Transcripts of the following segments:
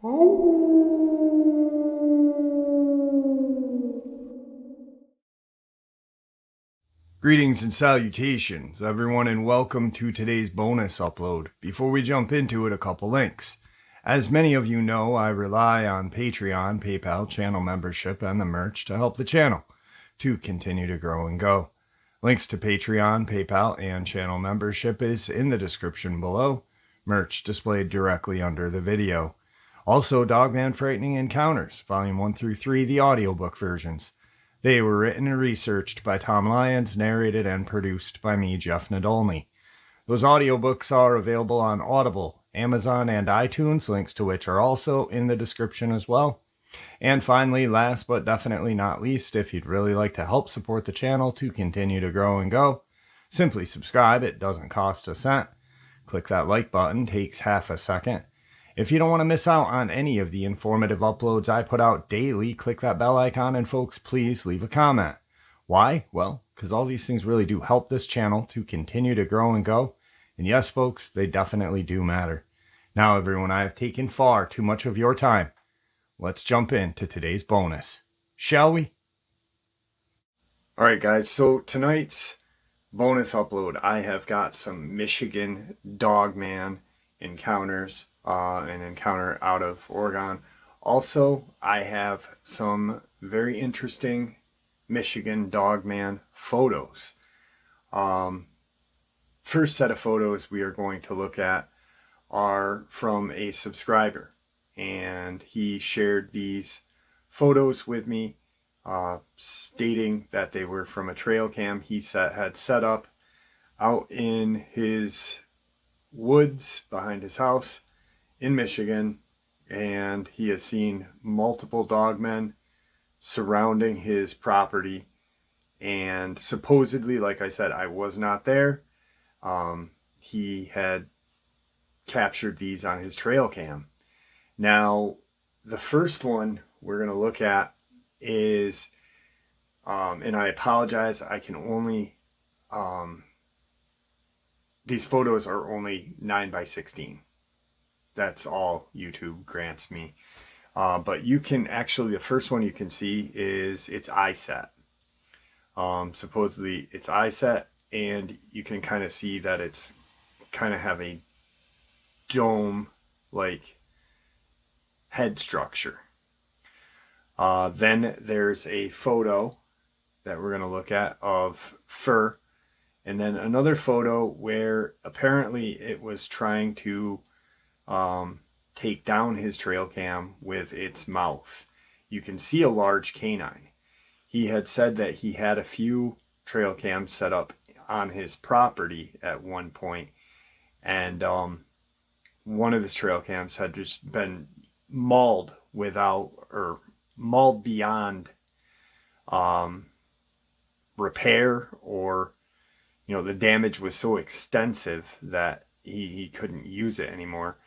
Greetings and salutations, everyone, and welcome to today's bonus upload. Before we jump into it, a couple links. As many of you know, I rely on Patreon, PayPal, channel membership, and the merch to help the channel to continue to grow and go. Links to Patreon, PayPal, and channel membership is in the description below. Merch displayed directly under the video. Also, Dogman Frightening Encounters, Volume 1 through 3, the audiobook versions. They were written and researched by Tom Lyons, narrated and produced by me, Jeff Nadolny. Those audiobooks are available on Audible, Amazon, and iTunes, links to which are also in the description as well. And finally, last but definitely not least, if you'd really like to help support the channel to continue to grow and go, simply subscribe. It doesn't cost a cent. Click that like button, takes half a second. If you don't want to miss out on any of the informative uploads I put out daily, click that bell icon, and folks, please leave a comment. Why? Well, because all these things really do help this channel to continue to grow and go. And yes, folks, they definitely do matter. Now, everyone, I have taken far too much of your time. Let's jump into today's bonus, shall we? Alright, guys, so tonight's bonus upload, I have got some Michigan Dogman encounters, an encounter out of Oregon. Also, I have some very interesting Michigan Dogman photos. First set of photos we are going to look at are from a subscriber, and he shared these photos with me, stating that they were from a Trailcam he had set up out in his woods behind his house in Michigan, and he has seen multiple dogmen surrounding his property. And supposedly, like I said, I was not there. He had captured these on his trail cam. Now, the first one we're going to look at is, and I apologize, I can only, these photos are only 9:16. That's all YouTube grants me. But you can actually, the first one you can see is it's eye set. Supposedly it's eye set, and you can kind of see that it's kind of have a dome-like head structure. Then there's a photo that we're going to look at of fur, and then another photo where apparently it was trying to take down his trail cam with its mouth. You can see a large canine. He had said that he had a few trail cams set up on his property at one point, and one of his trail cams had just been mauled beyond repair, or the damage was so extensive that he couldn't use it anymore.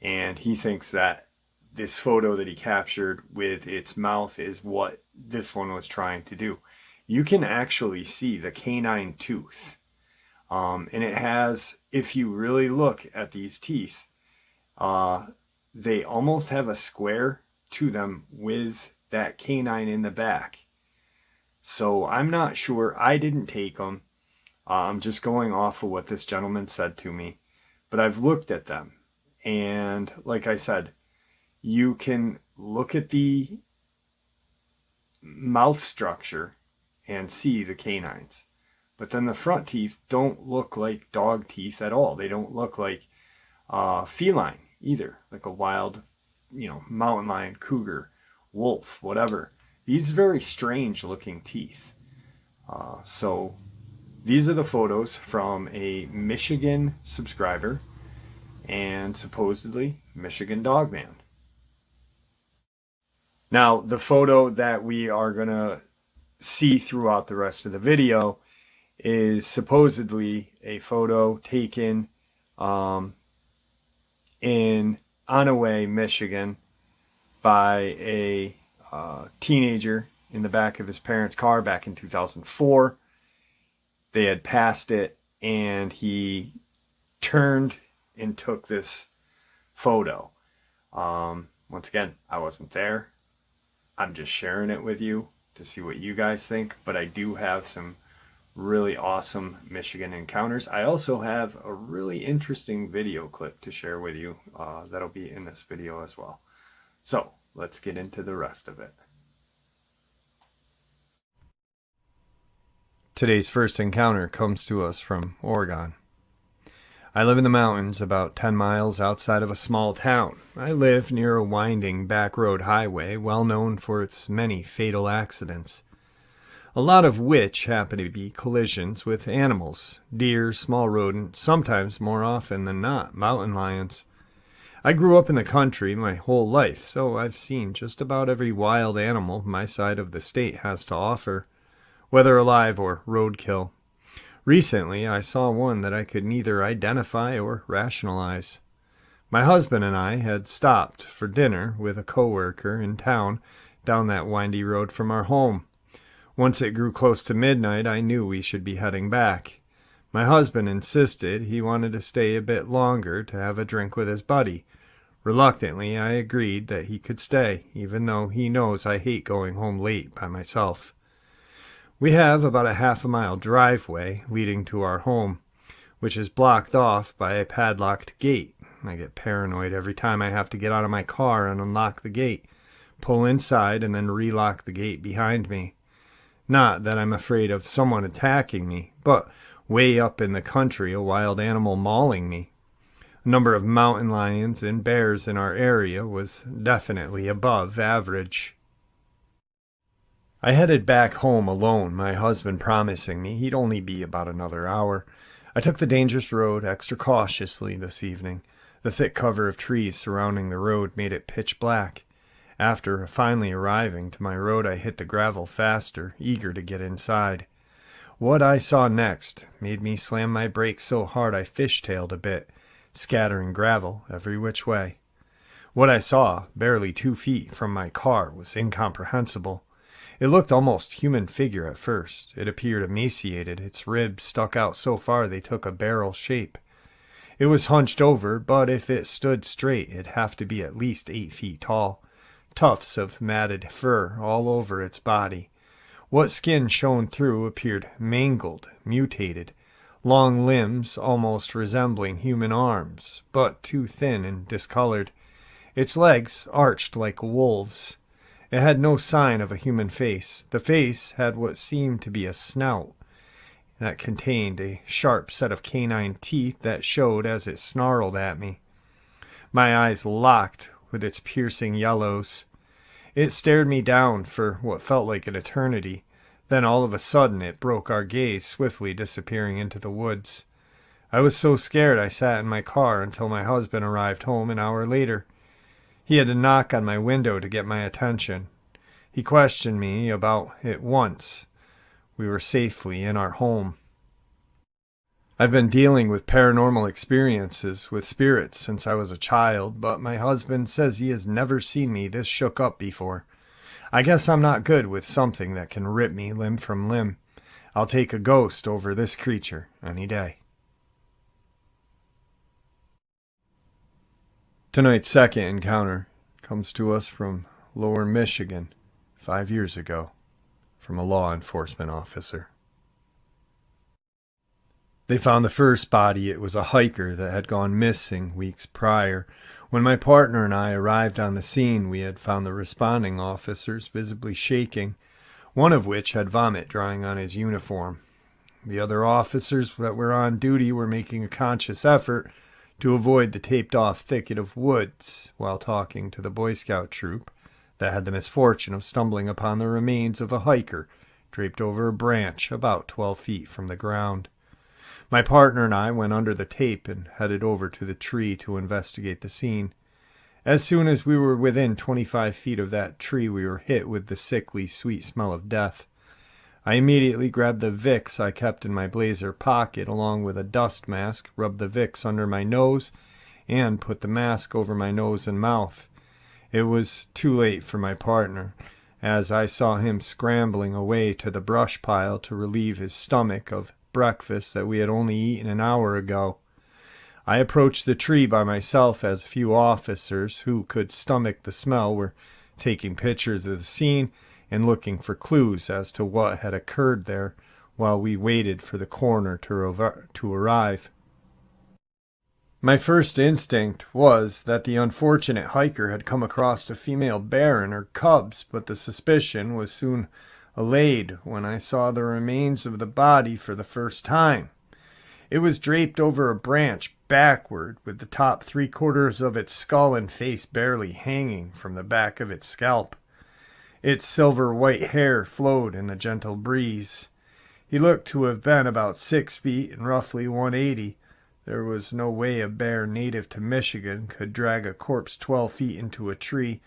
And he thinks that this photo that he captured with its mouth is what this one was trying to do. You can actually see the canine tooth. And it has, if you really look at these teeth, they almost have a square to them with that canine in the back. So I'm not sure. I didn't take them. I'm just going off of what this gentleman said to me. But I've looked at them. And like I said, you can look at the mouth structure and see the canines. But then the front teeth don't look like dog teeth at all. They don't look like feline either, like a wild, mountain lion, cougar, wolf, whatever. These very strange looking teeth. So these are the photos from a Michigan subscriber, and supposedly Michigan Dogman. Now, the photo that we are going to see throughout the rest of the video is supposedly a photo taken in Onaway, Michigan, by a teenager in the back of his parents' car back in 2004. They had passed it, and he turned and took this photo. Once again, I wasn't there. I'm just sharing it with you to see what you guys think, but I do have some really awesome Michigan encounters. I also have a really interesting video clip to share with you that'll be in this video as well. So let's get into the rest of it. Today's first encounter comes to us from Oregon. I live in the mountains about 10 miles outside of a small town. I live near a winding back road highway well known for its many fatal accidents, a lot of which happen to be collisions with animals, deer, small rodents, sometimes more often than not, mountain lions. I grew up in the country my whole life, so I've seen just about every wild animal my side of the state has to offer, whether alive or roadkill. Recently, I saw one that I could neither identify or rationalize. My husband and I had stopped for dinner with a coworker in town down that windy road from our home. Once it grew close to midnight, I knew we should be heading back. My husband insisted he wanted to stay a bit longer to have a drink with his buddy. Reluctantly, I agreed that he could stay, even though he knows I hate going home late by myself. We have about a half-a-mile driveway leading to our home, which is blocked off by a padlocked gate. I get paranoid every time I have to get out of my car and unlock the gate, pull inside, and then relock the gate behind me. Not that I'm afraid of someone attacking me, but way up in the country, a wild animal mauling me. The number of mountain lions and bears in our area was definitely above average. I headed back home alone, my husband promising me he'd only be about another hour. I took the dangerous road extra cautiously this evening. The thick cover of trees surrounding the road made it pitch black. After finally arriving to my road, I hit the gravel faster, eager to get inside. What I saw next made me slam my brakes so hard I fishtailed a bit, scattering gravel every which way. What I saw, barely 2 feet from my car, was incomprehensible. It looked almost human figure at first. It appeared emaciated. Its ribs stuck out so far they took a barrel shape. It was hunched over, but if it stood straight, it'd have to be at least 8 feet tall. Tufts of matted fur all over its body. What skin shone through appeared mangled, mutated. Long limbs almost resembling human arms, but too thin and discolored. Its legs arched like wolves'. It had no sign of a human face. The face had what seemed to be a snout that contained a sharp set of canine teeth that showed as it snarled at me. My eyes locked with its piercing yellows. It stared me down for what felt like an eternity. Then all of a sudden it broke our gaze, swiftly disappearing into the woods. I was so scared I sat in my car until my husband arrived home an hour later. He had to knock on my window to get my attention. He questioned me about it once. We were safely in our home. I've been dealing with paranormal experiences with spirits since I was a child, but my husband says he has never seen me this shook up before. I guess I'm not good with something that can rip me limb from limb. I'll take a ghost over this creature any day. Tonight's second encounter comes to us from Lower Michigan 5 years ago, from a law enforcement officer. They found the first body. It was a hiker that had gone missing weeks prior. When my partner and I arrived on the scene, we had found the responding officers visibly shaking, one of which had vomit drying on his uniform. The other officers that were on duty were making a conscious effort to avoid the taped-off thicket of woods while talking to the Boy Scout troop that had the misfortune of stumbling upon the remains of a hiker draped over a branch about 12 feet from the ground. My partner and I went under the tape and headed over to the tree to investigate the scene. As soon as we were within 25 feet of that tree, we were hit with the sickly, sweet smell of death. I immediately grabbed the Vicks I kept in my blazer pocket along with a dust mask, rubbed the Vicks under my nose, and put the mask over my nose and mouth. It was too late for my partner, as I saw him scrambling away to the brush pile to relieve his stomach of breakfast that we had only eaten an hour ago. I approached the tree by myself as a few officers who could stomach the smell were taking pictures of the scene and looking for clues as to what had occurred there while we waited for the coroner to arrive. My first instinct was that the unfortunate hiker had come across a female bear and her cubs, but the suspicion was soon allayed when I saw the remains of the body for the first time. It was draped over a branch backward, with the top 3/4 of its skull and face barely hanging from the back of its scalp. Its silver-white hair flowed in the gentle breeze. He looked to have been about 6 feet and roughly 180. There was no way a bear native to Michigan could drag a corpse 12 feet into a tree,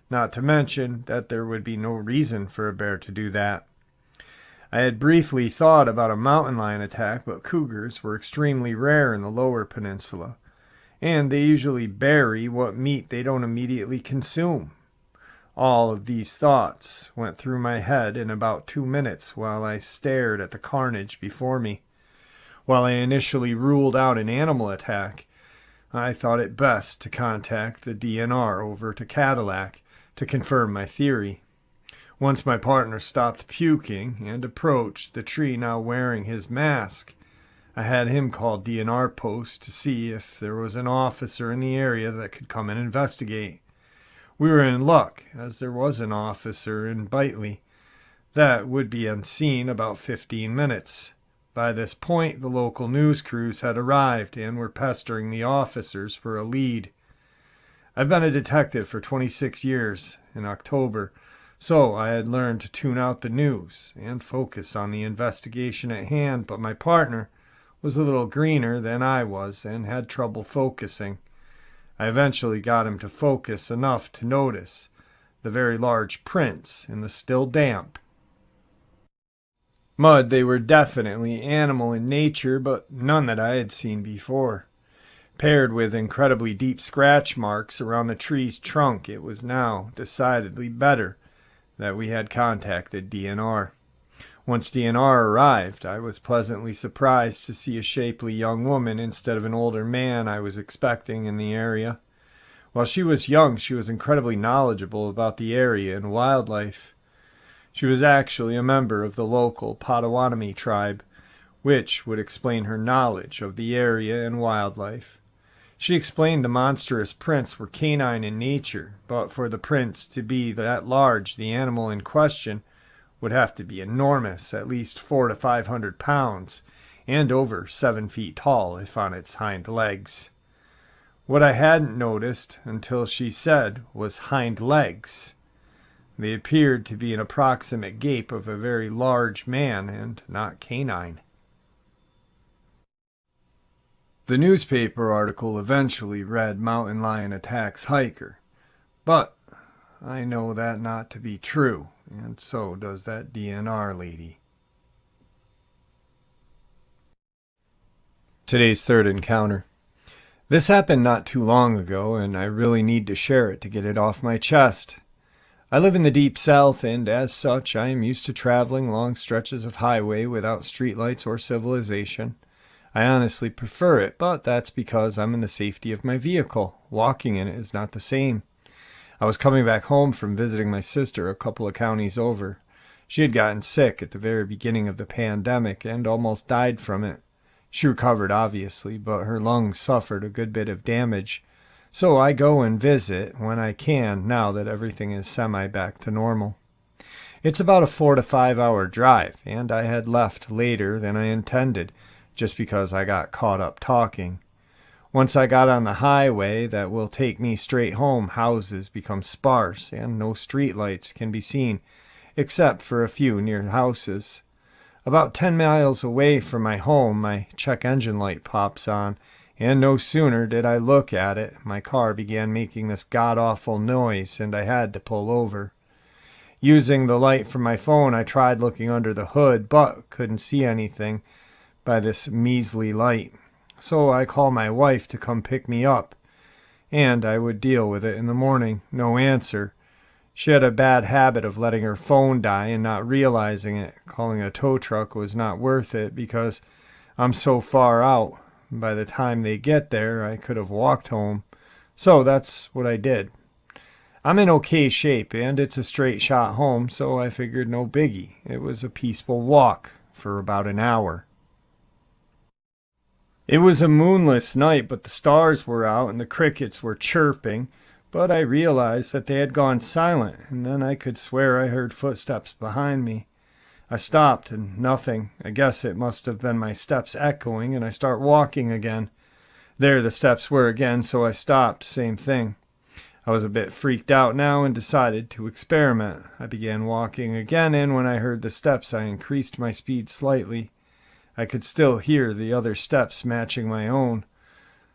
not to mention that there would be no reason for a bear to do that. I had briefly thought about a mountain lion attack, but cougars were extremely rare in the lower peninsula, and they usually bury what meat they don't immediately consume. All of these thoughts went through my head in about 2 minutes while I stared at the carnage before me. While I initially ruled out an animal attack, I thought it best to contact the DNR over to Cadillac to confirm my theory. Once my partner stopped puking and approached the tree now wearing his mask, I had him call DNR post to see if there was an officer in the area that could come and investigate. We were in luck, as there was an officer in Bitely that would be on scene about 15 minutes. By this point, the local news crews had arrived and were pestering the officers for a lead. I've been a detective for 26 years in October, so I had learned to tune out the news and focus on the investigation at hand, but my partner was a little greener than I was and had trouble focusing. I eventually got him to focus enough to notice the very large prints in the still damp mud. They were definitely animal in nature, but none that I had seen before. Paired with incredibly deep scratch marks around the tree's trunk, it was now decidedly better that we had contacted DNR. Once DNR arrived, I was pleasantly surprised to see a shapely young woman instead of an older man I was expecting in the area. While she was young, she was incredibly knowledgeable about the area and wildlife. She was actually a member of the local Potawatomi tribe, which would explain her knowledge of the area and wildlife. She explained the monstrous prints were canine in nature, but for the prints to be that large, the animal in question would have to be enormous, at least 400 to 500 pounds, and over 7 feet tall if on its hind legs. What I hadn't noticed until she said was hind legs. They appeared to be an approximate gape of a very large man and not canine. The newspaper article eventually read Mountain Lion Attacks Hiker, but I know that not to be true, and so does that DNR lady. Today's third encounter. This happened not too long ago, and I really need to share it to get it off my chest. I live in the deep south, and as such, I am used to traveling long stretches of highway without streetlights or civilization. I honestly prefer it, but that's because I'm in the safety of my vehicle. Walking in it is not the same. I was coming back home from visiting my sister a couple of counties over. She had gotten sick at the very beginning of the pandemic and almost died from it. She recovered, obviously, but her lungs suffered a good bit of damage. So I go and visit when I can now that everything is semi-back to normal. It's about a 4 to 5 hour drive, and I had left later than I intended, just because I got caught up talking. Once I got on the highway that will take me straight home, houses become sparse, and no streetlights can be seen, except for a few near houses. About 10 miles away from my home, my check engine light pops on, and no sooner did I look at it, my car began making this god-awful noise, and I had to pull over. Using the light from my phone, I tried looking under the hood, but couldn't see anything by this measly light. So I called my wife to come pick me up, and I would deal with it in the morning. No answer. She had a bad habit of letting her phone die and not realizing it. Calling a tow truck was not worth it because I'm so far out. By the time they get there, I could have walked home. So that's what I did. I'm in okay shape, and it's a straight shot home, so I figured no biggie. It was a peaceful walk for about an hour. It was a moonless night, but the stars were out and the crickets were chirping, but I realized that they had gone silent, and then I could swear I heard footsteps behind me. I stopped, and nothing. I guess it must have been my steps echoing, and I start walking again. There the steps were again, so I stopped. Same thing. I was a bit freaked out now and decided to experiment. I began walking again, and when I heard the steps, I increased my speed slightly. I could still hear the other steps matching my own.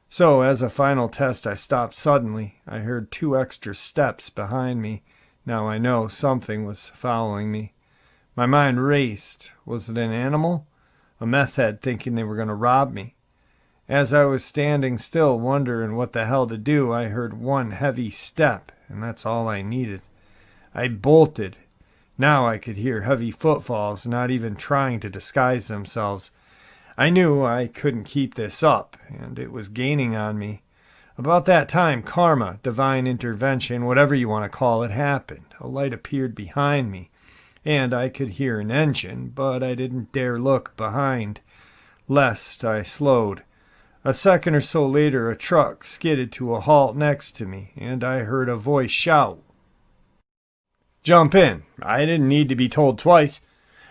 So, as a final test, I stopped suddenly. I heard 2 extra steps behind me. Now I know something was following me. My mind raced. Was it an animal? A meth head thinking they were going to rob me. As I was standing still, wondering what the hell to do, I heard 1 heavy step, and that's all I needed. I bolted. Now I could hear heavy footfalls, not even trying to disguise themselves. I knew I couldn't keep this up, and it was gaining on me. About that time, karma, divine intervention, whatever you want to call it, happened. A light appeared behind me, and I could hear an engine, but I didn't dare look behind, lest I slowed. A second or so later, a truck skidded to a halt next to me, and I heard a voice shout, "Jump in." I didn't need to be told twice.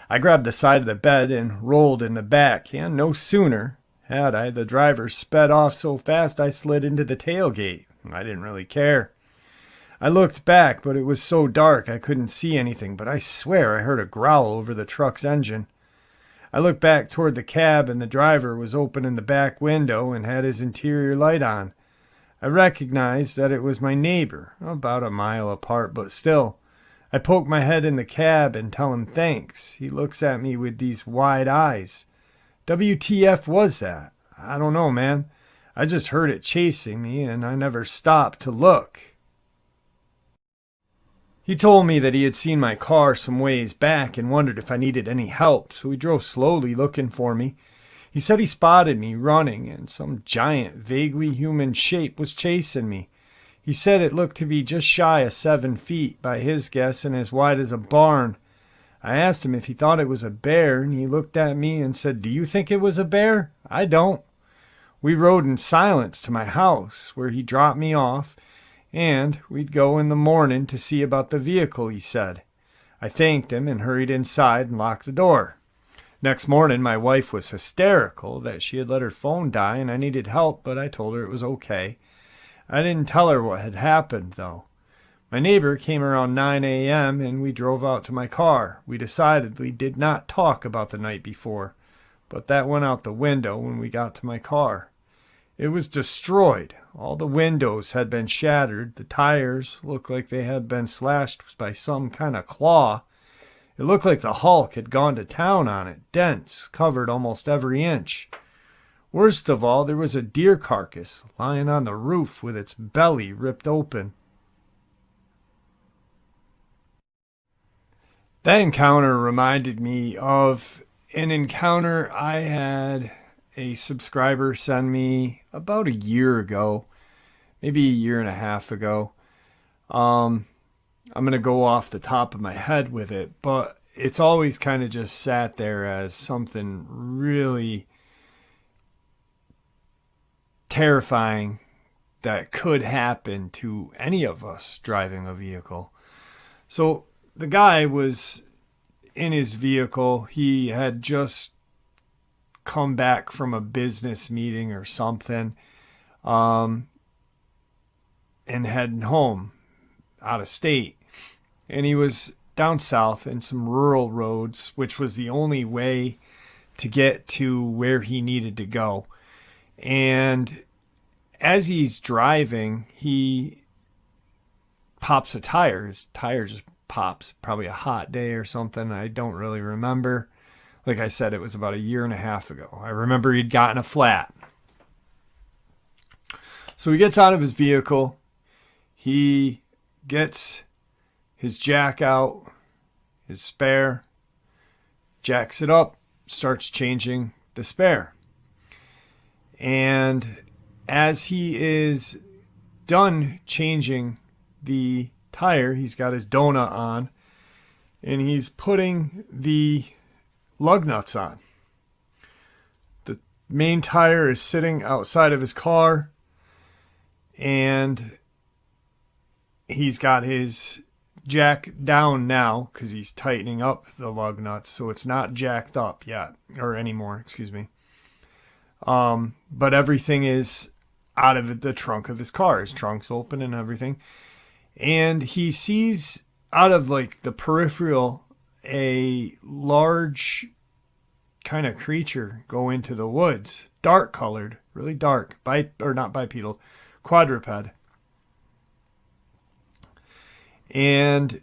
I grabbed the side of the bed and rolled in the back, and no sooner had I, the driver sped off so fast I slid into the tailgate. I didn't really care. I looked back, but it was so dark I couldn't see anything, but I swear I heard a growl over the truck's engine. I looked back toward the cab, and the driver was opening the back window and had his interior light on. I recognized that it was my neighbor, about a mile apart, but still. I poke my head in the cab and tell him thanks. He looks at me with these wide eyes. WTF was that? I don't know, man. I just heard it chasing me, and I never stopped to look. He told me that he had seen my car some ways back and wondered if I needed any help, so he drove slowly looking for me. He said he spotted me running, and some giant, vaguely human shape was chasing me. He said it looked to be just shy of 7 feet, by his guess, and as wide as a barn. I asked him if he thought it was a bear, and he looked at me and said, "Do you think it was a bear? I don't." We rode in silence to my house, where he dropped me off, and we'd go in the morning to see about the vehicle, he said. I thanked him and hurried inside and locked the door. Next morning, my wife was hysterical that she had let her phone die and I needed help, but I told her it was okay. I didn't tell her what had happened, though. My neighbor came around 9 a.m. and we drove out to my car. We decidedly did not talk about the night before, but that went out the window when we got to my car. It was destroyed. All the windows had been shattered. The tires looked like they had been slashed by some kind of claw. It looked like the Hulk had gone to town on it. Dents covered almost every inch. Worst of all, there was a deer carcass lying on the roof with its belly ripped open. That encounter reminded me of an encounter I had a subscriber send me about a year ago, maybe a year and a half ago. I'm going to go off the top of my head with it, but it's always kind of just sat there as something really terrifying that could happen to any of us driving a vehicle. So the guy was in his vehicle. He had just come back from a business meeting or something, and heading home out of state. And he was down south in some rural roads, which was the only way to get to where he needed to go. And as he's driving, he pops a tire. His tire just pops. Probably a hot day or something. I don't really remember. Like I said, it was about a year and a half ago. I remember he'd gotten a flat. So he gets out of his vehicle. He gets his jack out, his spare, jacks it up, starts changing the spare. And as he is done changing the tire, he's got his donut on, and he's putting the lug nuts on. The main tire is sitting outside of his car, and he's got his jack down now because he's tightening up the lug nuts, so it's not jacked up yet, or anymore, excuse me. But everything is out of the trunk of his car. His trunk's open and everything. And he sees out of like the peripheral a large kind of creature go into the woods. Dark colored, really dark. Not bipedal, quadruped. And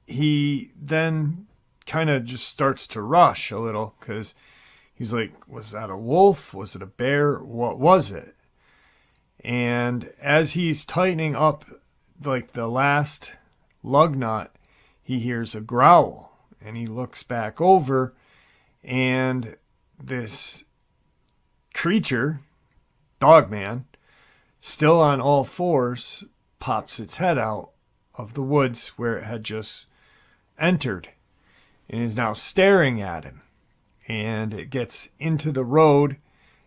he then kind of just starts to rush a little because he's like, was that a wolf? Was it a bear? What was it? And as he's tightening up like the last lug nut, he hears a growl, and he looks back over, and this creature, Dogman, still on all fours, pops its head out of the woods where it had just entered and is now staring at him. And it gets into the road.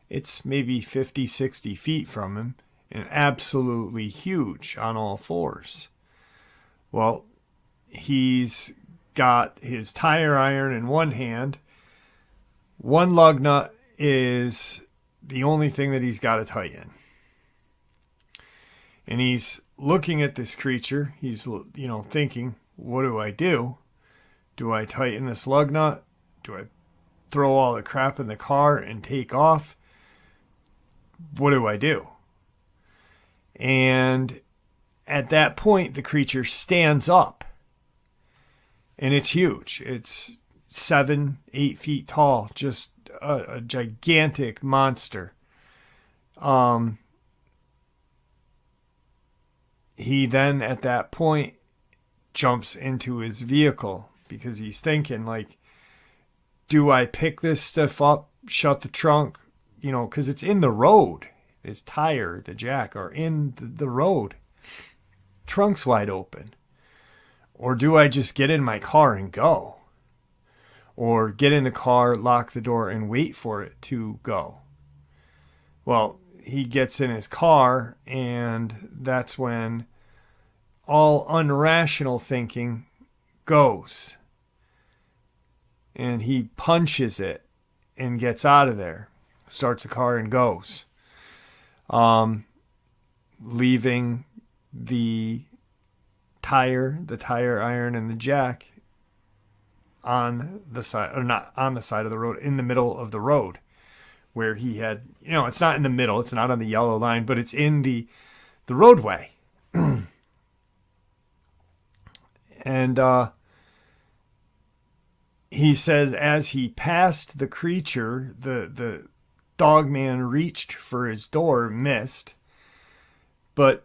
It's maybe 50, 60 feet from him, and absolutely huge on all fours. Well, he's got his tire iron in one hand. One lug nut is the only thing that he's got to tighten. And he's looking at this creature. He's, thinking, what do I do? Do I tighten this lug nut? Do I throw all the crap in the car and take off? What do I do? And at that point, the creature stands up. And it's huge. It's 7, 8 feet tall. Just a gigantic monster. He then, at that point, jumps into his vehicle because he's thinking, like, do I pick this stuff up, shut the trunk, because it's in the road. His tire, the jack are in the road. Trunk's wide open. Or do I just get in my car and go? Or get in the car, lock the door, and wait for it to go? Well, he gets in his car, and that's when all unrational thinking goes. And he punches it and gets out of there, starts the car and goes, leaving the tire iron, and the jack on the side, or not on the side of the road, in the middle of the road, where he had, it's not in the middle, it's not on the yellow line, but it's in the roadway. And he said as he passed the creature, the Dogman reached for his door, missed. But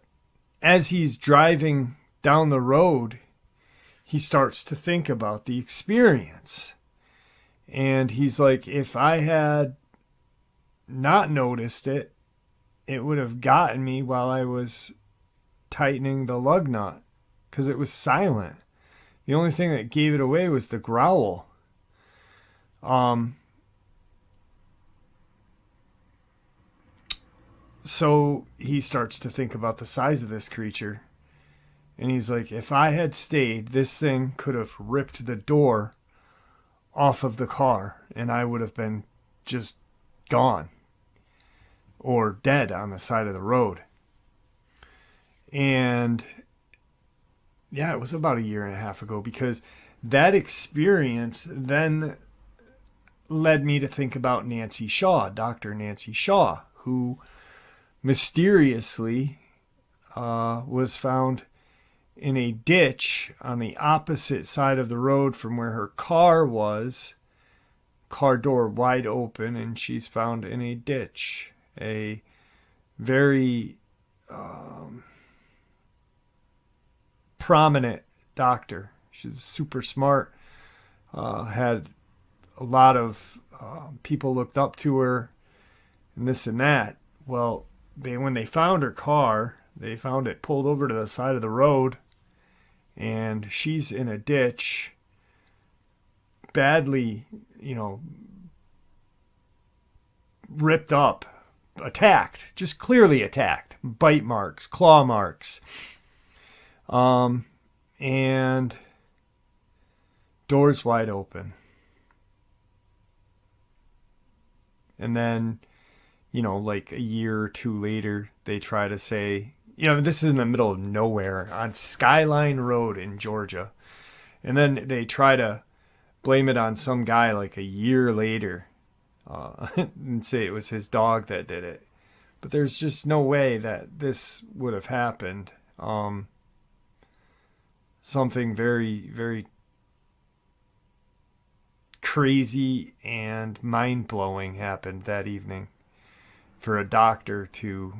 as he's driving down the road, he starts to think about the experience. And he's like, if I had not noticed it, it would have gotten me while I was tightening the lug nut, because it was silent. The only thing that gave it away was the growl. So he starts to think about the size of this creature. And he's like, if I had stayed, this thing could have ripped the door off of the car, and I would have been just gone or dead on the side of the road. And yeah, it was about 1.5 years ago, because that experience then led me to think about Nancy Shaw, Dr. Nancy Shaw, who mysteriously was found in a ditch on the opposite side of the road from where her car was, car door wide open, and she's found in a ditch. A very prominent doctor. She's super smart, had a lot of people looked up to her. and this and that. Well, when they found her car, they found it pulled over to the side of the road, and she's in a ditch, badly, ripped up, attacked, just clearly attacked, bite marks, claw marks, and doors wide open. And then, like a year or two later, they try to say, this is in the middle of nowhere on Skyline Road in Georgia. And then they try to blame it on some guy like a year later and say it was his dog that did it. But there's just no way that this would have happened. Something very, very crazy and mind-blowing happened that evening for a doctor to,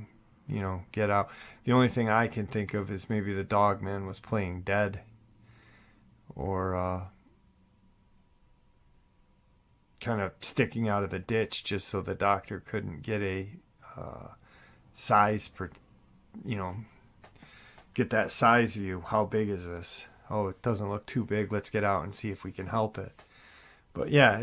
get out. The only thing I can think of is maybe the Dogman was playing dead, or kind of sticking out of the ditch just so the doctor couldn't get a size per, get that size view. How big is this? Oh, it doesn't look too big. Let's get out and see if we can help it. But yeah,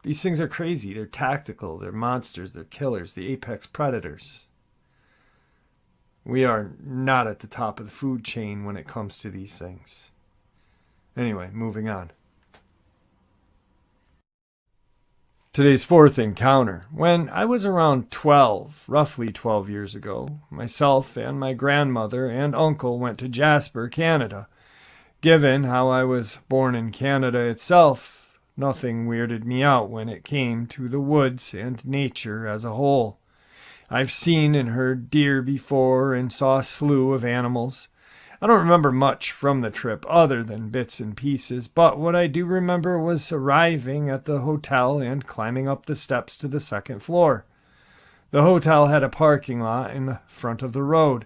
these things are crazy. They're tactical. They're monsters. They're killers. The apex predators. We are not at the top of the food chain when it comes to these things. Anyway, moving on. Today's fourth encounter. When I was around 12, roughly 12 years ago, myself and my grandmother and uncle went to Jasper, Canada. Given how I was born in Canada itself, nothing weirded me out when it came to the woods and nature as a whole. I've seen and heard deer before and saw a slew of animals. I don't remember much from the trip other than bits and pieces, but what I do remember was arriving at the hotel and climbing up the steps to the second floor. The hotel had a parking lot in the front of the road.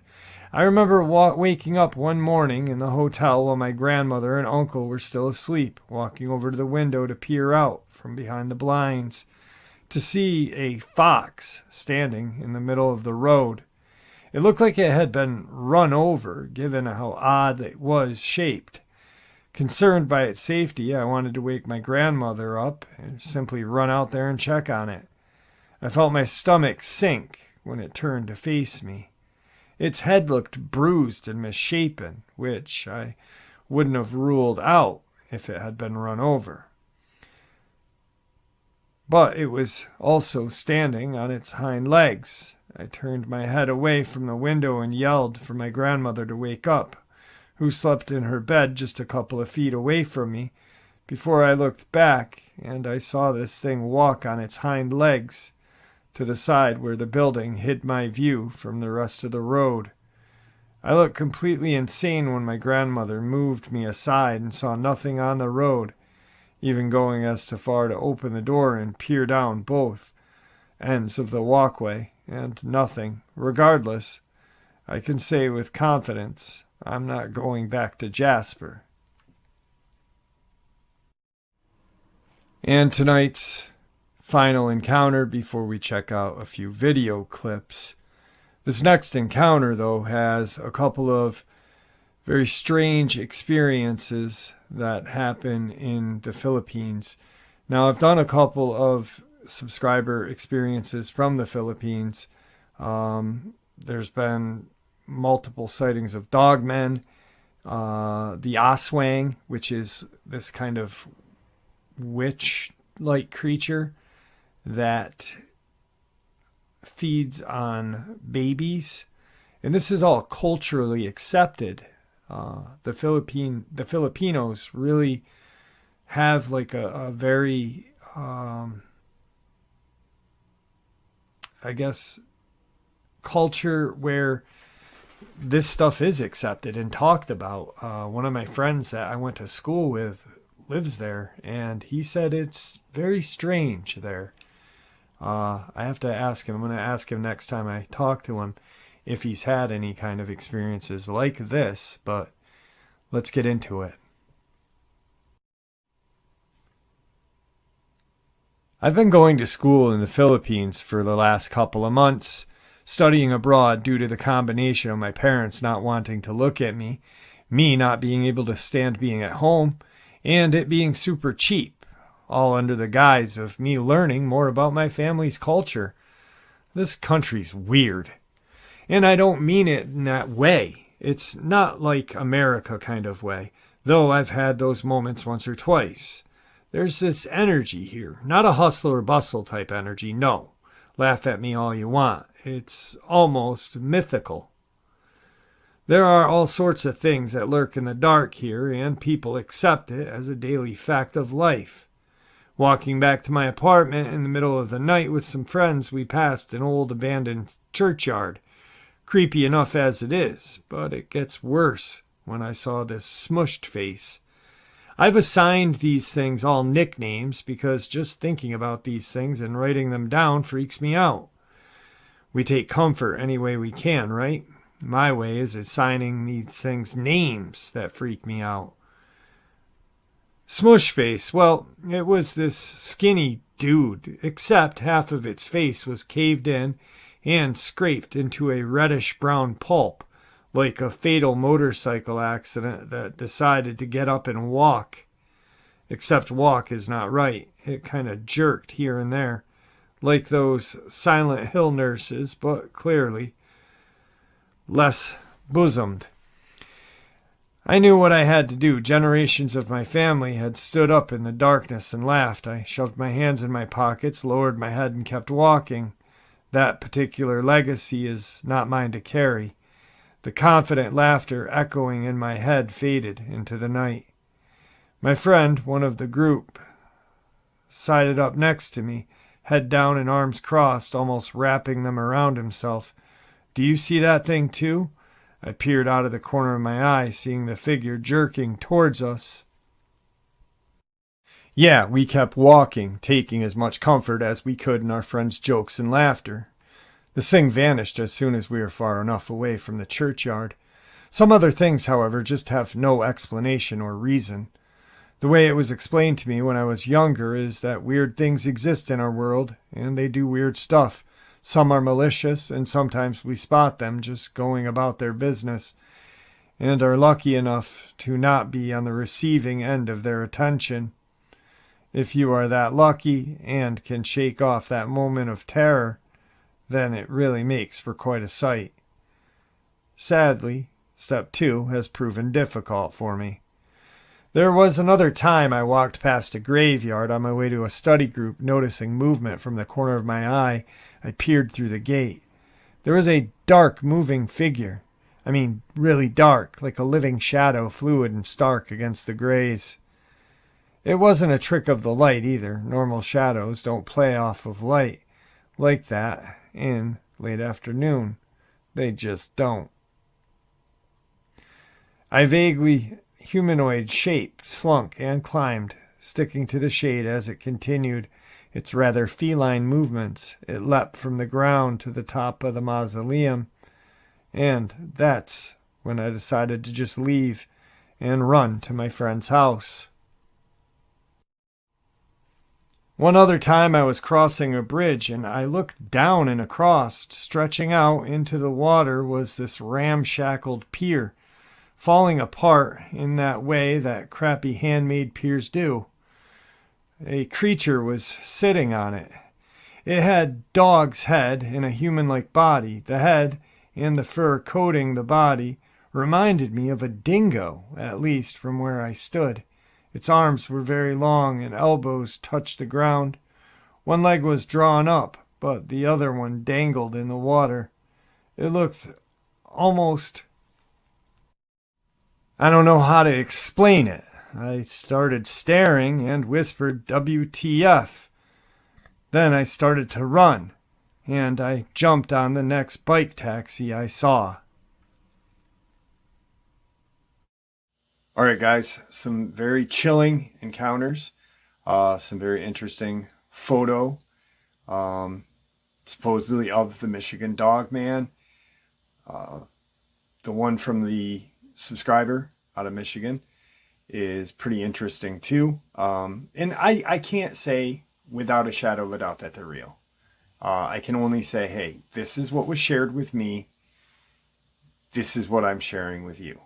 I remember waking up one morning in the hotel while my grandmother and uncle were still asleep, walking over to the window to peer out from behind the blinds to see a fox standing in the middle of the road. It looked like it had been run over, given how odd it was shaped. Concerned by its safety, I wanted to wake my grandmother up and simply run out there and check on it. I felt my stomach sink when it turned to face me. Its head looked bruised and misshapen, which I wouldn't have ruled out if it had been run over. But it was also standing on its hind legs. I turned my head away from the window and yelled for my grandmother to wake up, who slept in her bed just a couple of feet away from me, before I looked back and I saw this thing walk on its hind legs to the side where the building hid my view from the rest of the road. I looked completely insane when my grandmother moved me aside and saw nothing on the road, even going as far to open the door and peer down both ends of the walkway, and nothing. Regardless, I can say with confidence, I'm not going back to Jasper. And tonight's final encounter before we check out a few video clips. This next encounter, though, has a couple of very strange experiences that happen in the Philippines. Now, I've done a couple of subscriber experiences from the Philippines. There's been multiple sightings of Dogmen, the Aswang, which is this kind of witch-like creature that feeds on babies, and this is all culturally accepted. The Filipinos really have like a very I guess culture where this stuff is accepted and talked about. One of my friends that I went to school with lives there, and he said it's very strange there. I have to ask him. I'm going to ask him next time I talk to him if he's had any kind of experiences like this, but let's get into it. I've been going to school in the Philippines for the last couple of months, studying abroad due to the combination of my parents not wanting to look at me not being able to stand being at home, and it being super cheap, all under the guise of me learning more about my family's culture. This country's weird. And I don't mean it in that way. It's not like America kind of way, though I've had those moments once or twice. There's this energy here, not a hustle or bustle type energy, no. Laugh at me all you want. It's almost mythical. There are all sorts of things that lurk in the dark here, and people accept it as a daily fact of life. Walking back to my apartment in the middle of the night with some friends, we passed an old abandoned churchyard. Creepy enough as it is, but it gets worse when I saw this smushed face. I've assigned these things all nicknames because just thinking about these things and writing them down freaks me out. We take comfort any way we can, right? My way is assigning these things names that freak me out. Smush face, well, it was this skinny dude, except half of its face was caved in and scraped into a reddish-brown pulp, like a fatal motorcycle accident that decided to get up and walk. Except walk is not right. It kind of jerked here and there, like those Silent Hill nurses, but clearly less bosomed. I knew what I had to do. Generations of my family had stood up in the darkness and laughed. I shoved my hands in my pockets, lowered my head, and kept walking. That particular legacy is not mine to carry. The confident laughter echoing in my head faded into the night. My friend, one of the group, sided up next to me, head down and arms crossed, almost wrapping them around himself. "Do you see that thing too?" I peered out of the corner of my eye, seeing the figure jerking towards us. Yeah, we kept walking, taking as much comfort as we could in our friend's jokes and laughter. The thing vanished as soon as we were far enough away from the churchyard. Some other things, however, just have no explanation or reason. The way it was explained to me when I was younger is that weird things exist in our world, and they do weird stuff. Some are malicious, and sometimes we spot them just going about their business, and are lucky enough to not be on the receiving end of their attention. If you are that lucky and can shake off that moment of terror, then it really makes for quite a sight. Sadly, step 2 has proven difficult for me. There was another time I walked past a graveyard on my way to a study group. Noticing movement from the corner of my eye, I peered through the gate. There was a dark moving figure. I mean, really dark, like a living shadow, fluid and stark against the grays. It wasn't a trick of the light either. Normal shadows don't play off of light like that in late afternoon. They just don't. I vaguely humanoid shape slunk and climbed, sticking to the shade as it continued its rather feline movements. It leapt from the ground to the top of the mausoleum, and that's when I decided to just leave and run to my friend's house. One other time I was crossing a bridge, and I looked down and across. Stretching out into the water was this ramshackled pier, falling apart in that way that crappy handmade piers do. A creature was sitting on it. It had dog's head and a human-like body. The head and the fur coating the body reminded me of a dingo, at least from where I stood. Its arms were very long and elbows touched the ground. One leg was drawn up, but the other one dangled in the water. It looked almost... I don't know how to explain it. I started staring and whispered, "WTF?" Then I started to run, and I jumped on the next bike taxi I saw. Alright guys, some very chilling encounters, some very interesting photo, supposedly of the Michigan Dogman. The one from the subscriber out of Michigan is pretty interesting too. And I can't say without a shadow of a doubt that they're real. I can only say, hey, this is what was shared with me. This is what I'm sharing with you.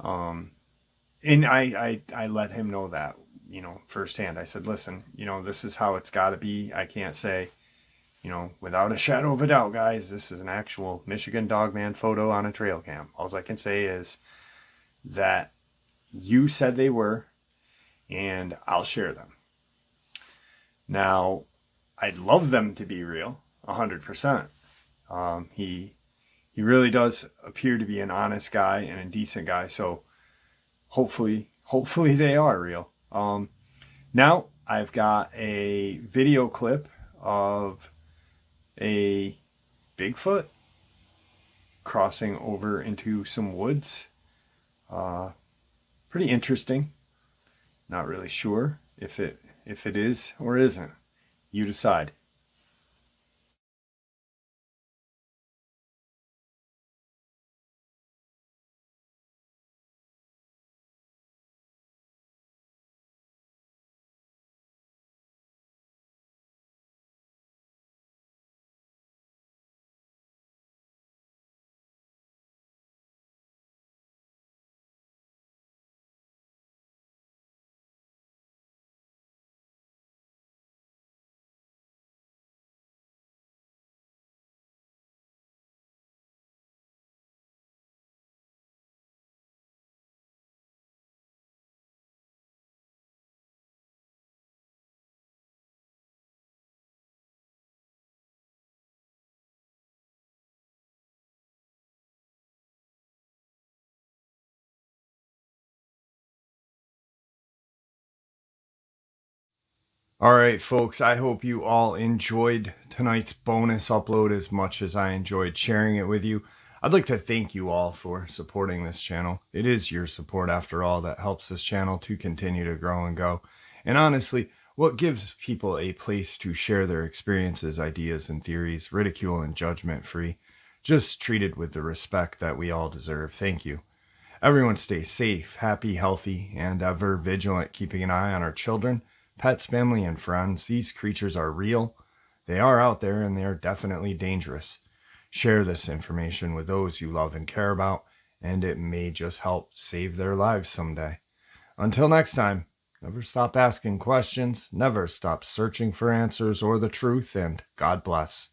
And I let him know that, firsthand. I said, listen, this is how it's got to be. I can't say, without a shadow of a doubt, guys, this is an actual Michigan Dogman photo on a trail cam. All I can say is that you said they were, and I'll share them. Now, I'd love them to be real, 100%. He really does appear to be an honest guy and a decent guy, so hopefully they are real. Now I've got a video clip of a Bigfoot crossing over into some woods. Pretty interesting. Not really sure if it is or isn't. You decide. All right, folks, I hope you all enjoyed tonight's bonus upload as much as I enjoyed sharing it with you. I'd like to thank you all for supporting this channel. It is your support, after all, that helps this channel to continue to grow and go. And honestly, what gives people a place to share their experiences, ideas, and theories, ridicule and judgment free, just treated with the respect that we all deserve. Thank you. Everyone stay safe, happy, healthy, and ever vigilant, keeping an eye on our children, pets, family, and friends. These creatures are real. They are out there, and they are definitely dangerous. Share this information with those you love and care about, and it may just help save their lives someday. Until next time, never stop asking questions, never stop searching for answers or the truth, and God bless.